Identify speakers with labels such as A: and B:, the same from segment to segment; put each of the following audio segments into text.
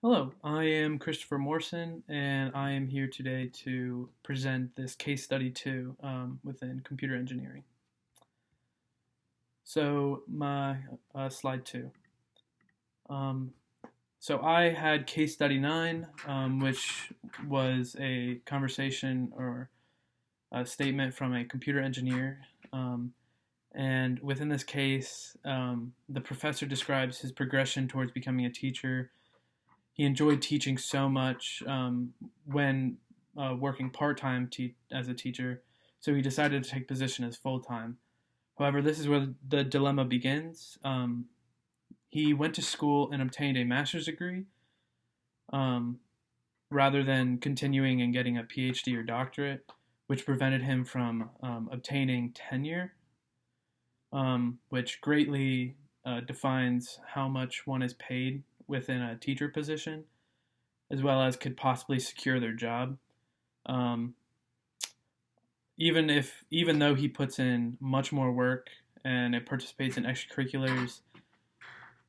A: Hello, I am Christopher Morrison, and I am here today to present this case study 2 within computer engineering. So, my slide 2. Um, so, I had case study 9, which was a conversation or a statement from a computer engineer. And within this case, the professor describes his progression towards becoming a teacher. He enjoyed teaching so much when working part-time as a teacher, so he decided to take position as full-time. However, this is where the dilemma begins. He went to school and obtained a master's degree um, rather than continuing and getting a PhD or doctorate, which prevented him from obtaining tenure, which greatly defines how much one is paid within a teacher position, as well as could possibly secure their job. Um, even though he puts in much more work and it participates in extracurriculars,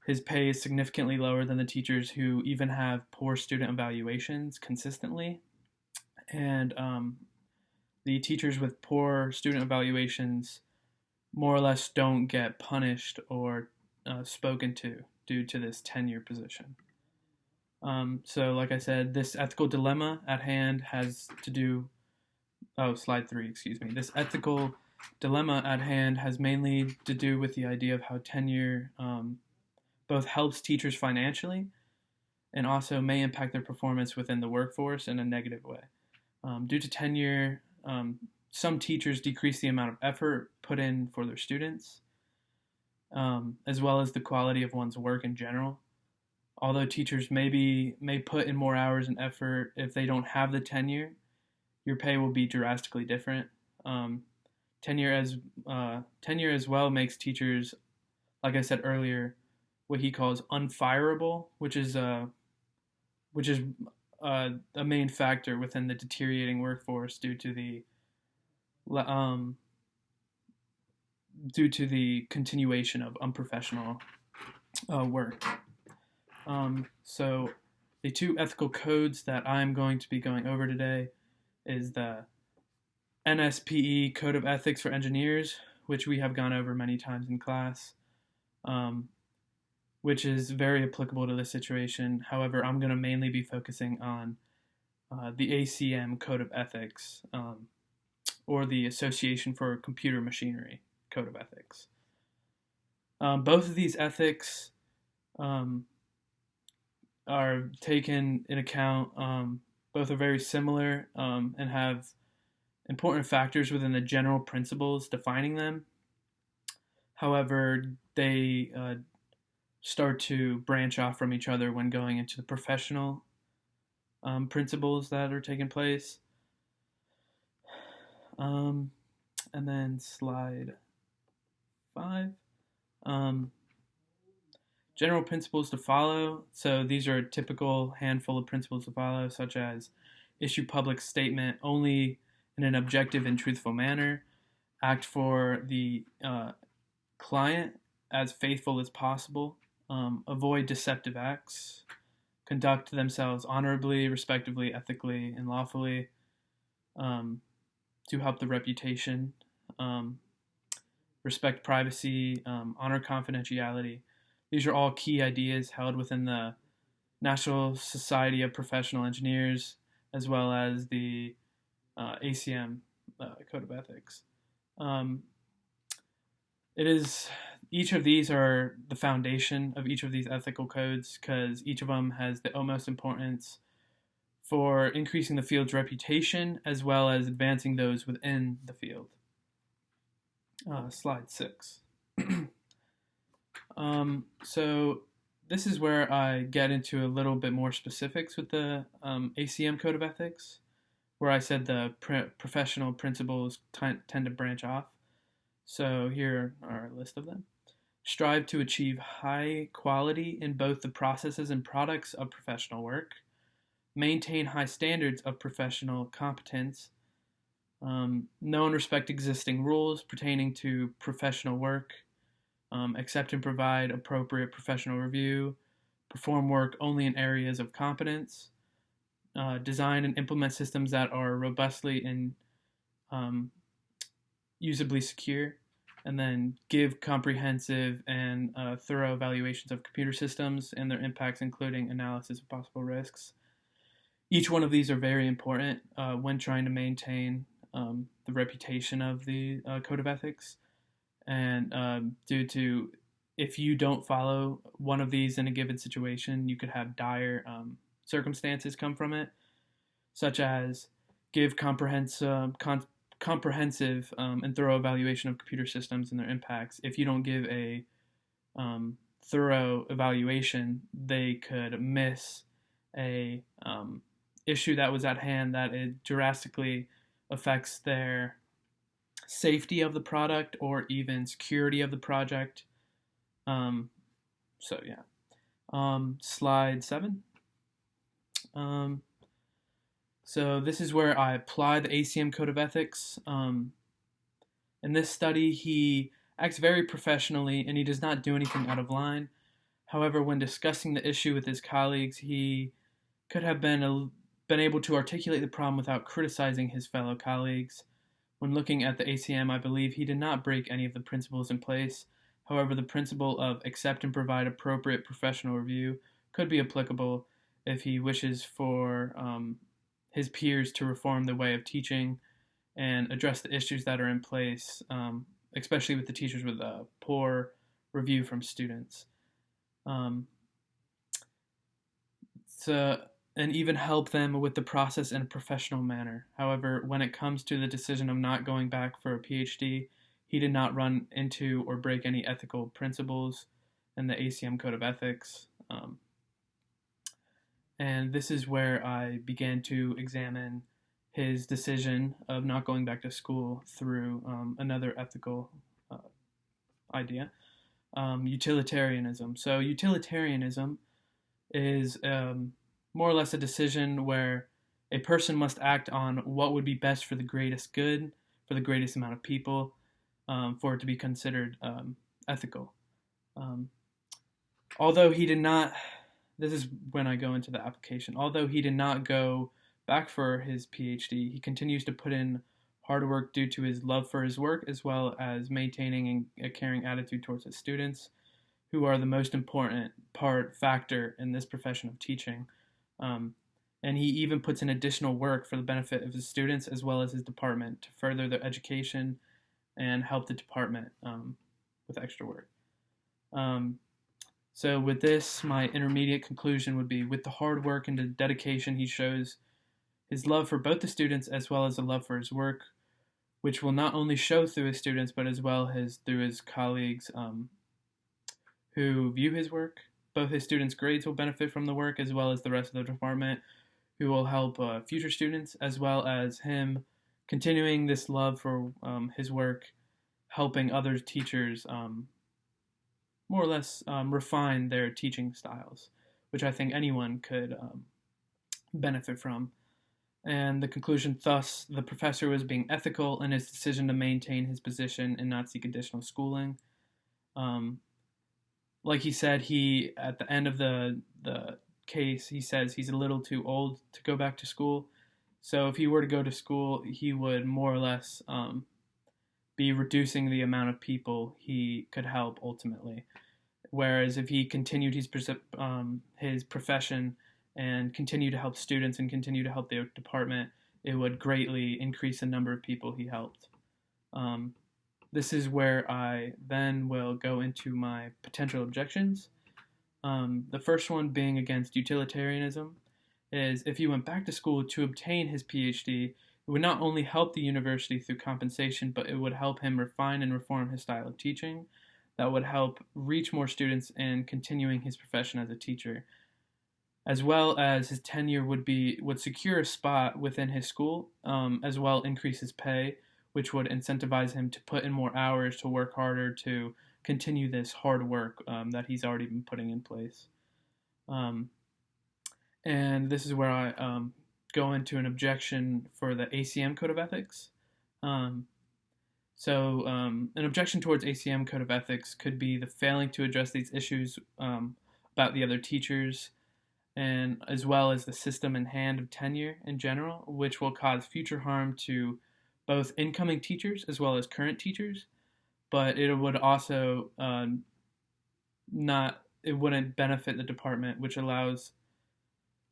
A: his pay is significantly lower than the teachers who even have poor student evaluations consistently. And the teachers with poor student evaluations more or less don't get punished or spoken to due to this tenure position. So, like I said, this ethical dilemma at hand has to do. Oh, slide 3, excuse me. This ethical dilemma at hand has mainly to do with the idea of how tenure both helps teachers financially and also may impact their performance within the workforce in a negative way. Due to tenure, some teachers decrease the amount of effort put in for their students, as well as the quality of one's work in general. Although teachers may put in more hours and effort, if they don't have the tenure, your pay will be drastically different. Um, tenure as well makes teachers, like I said earlier, what he calls unfireable, which is a main factor within the deteriorating workforce um, due to the continuation of unprofessional work. So the two ethical codes that I'm going to be going over today is the NSPE Code of Ethics for Engineers, which we have gone over many times in class, um, which is very applicable to this situation. However, I'm going to mainly be focusing on the ACM Code of Ethics, or the Association for Computer Machinery Code of Ethics. Both of these ethics um, are taken in account. Both are very similar and have important factors within the general principles defining them. However, they start to branch off from each other when going into the professional principles that are taking place. And then slide 5. Um, General principles to follow. So these are a typical handful of principles to follow, such as issue public statement only in an objective and truthful manner, act for the client as faithful as possible, avoid deceptive acts, conduct themselves honorably, respectably, ethically, and lawfully to help the reputation, respect privacy, honor confidentiality. These are all key ideas held within the National Society of Professional Engineers, as well as the ACM Code of Ethics. It is Each of these are the foundation of each of these ethical codes because each of them has the utmost importance for increasing the field's reputation as well as advancing those within the field. Slide 6. So this is where I get into a little bit more specifics with the ACM Code of Ethics, where I said the professional principles tend to branch off. So here are a list of them. Strive to achieve high quality in both the processes and products of professional work. Maintain high standards of professional competence. Know and respect existing rules pertaining to professional work. Accept and provide appropriate professional review. perform work only in areas of competence, design and implement systems that are robustly and um, usably secure, and then give comprehensive and thorough evaluations of computer systems and their impacts, including analysis of possible risks. Each one of these are very important when trying to maintain the reputation of the code of ethics. And due to, if you don't follow one of these in a given situation, you could have dire circumstances come from it, such as give comprehensive and thorough evaluation of computer systems and their impacts. If you don't give a thorough evaluation, they could miss a issue that was at hand that it drastically affects their safety of the product or even security of the project. So yeah. Slide 7. So this is where I apply the ACM Code of Ethics. In this study, he acts very professionally and he does not do anything out of line. However, when discussing the issue with his colleagues, he could have been able to articulate the problem without criticizing his fellow colleagues. When looking at the ACM, I believe he did not break any of the principles in place. However, the principle of accept and provide appropriate professional review could be applicable if he wishes for his peers to reform the way of teaching and address the issues that are in place, especially with the teachers with a poor review from students. And even help them with the process in a professional manner. However, when it comes to the decision of not going back for a PhD, he did not run into or break any ethical principles in the ACM Code of Ethics. And this is where I began to examine his decision of not going back to school through another ethical idea, utilitarianism. So utilitarianism is more or less a decision where a person must act on what would be best for the greatest good, for the greatest amount of people, for it to be considered ethical. Although he did not, this is when I go into the application, although he did not go back for his PhD, he continues to put in hard work due to his love for his work, as well as maintaining a caring attitude towards his students, who are the most important factor in this profession of teaching. And he even puts in additional work for the benefit of his students as well as his department to further their education and help the department with extra work. So with this, my intermediate conclusion would be, with the hard work and the dedication, he shows his love for both the students as well as a love for his work, which will not only show through his students, but as well as through his colleagues who view his work. Both his students' grades will benefit from the work, as well as the rest of the department, who will help future students, as well as him continuing this love for his work, helping other teachers more or less refine their teaching styles, which I think anyone could benefit from. And the conclusion, thus, the professor was being ethical in his decision to maintain his position and not seek additional schooling. Like he said, he, at the end of the case, he says he's a little too old to go back to school. So if he were to go to school, he would more or less be reducing the amount of people he could help ultimately. Whereas if he continued his profession and continued to help students and continue to help the department, it would greatly increase the number of people he helped. This is where I then will go into my potential objections. The first one being against utilitarianism is, if he went back to school to obtain his PhD, it would not only help the university through compensation, but it would help him refine and reform his style of teaching. That would help reach more students in continuing his profession as a teacher, as well as his tenure would secure a spot within his school, as well increase his pay, which would incentivize him to put in more hours, to work harder, to continue this hard work that he's already been putting in place. And this is where I go into an objection for the ACM Code of Ethics. So an objection towards ACM Code of Ethics could be the failing to address these issues about the other teachers, and as well as the system in hand of tenure in general, which will cause future harm to both incoming teachers as well as current teachers. But it would also not it wouldn't benefit the department, which allows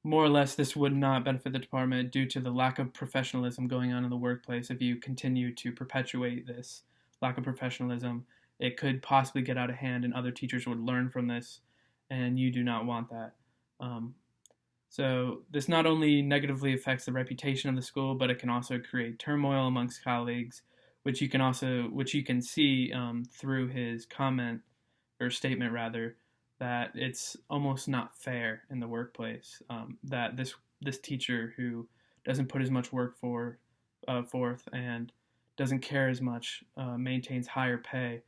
A: more or less this would not benefit the department due to the lack of professionalism going on in the workplace. If you continue to perpetuate this lack of professionalism, it could possibly get out of hand, and other teachers would learn from this, and you do not want that. Um, so this not only negatively affects the reputation of the school, but it can also create turmoil amongst colleagues, which you can see through his comment or statement rather, that it's almost not fair in the workplace, that this teacher who doesn't put as much work forth and doesn't care as much maintains higher pay,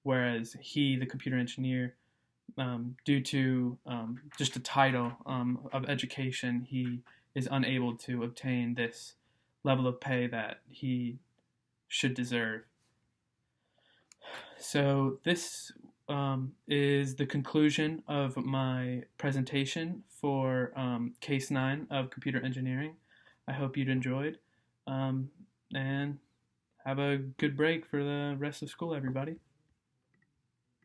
A: whereas he, the computer engineer, due to just a title of education, he is unable to obtain this level of pay that he should deserve. So this is the conclusion of my presentation for Case 9 of Computer Engineering. I hope you'd enjoyed, and have a good break for the rest of school, everybody.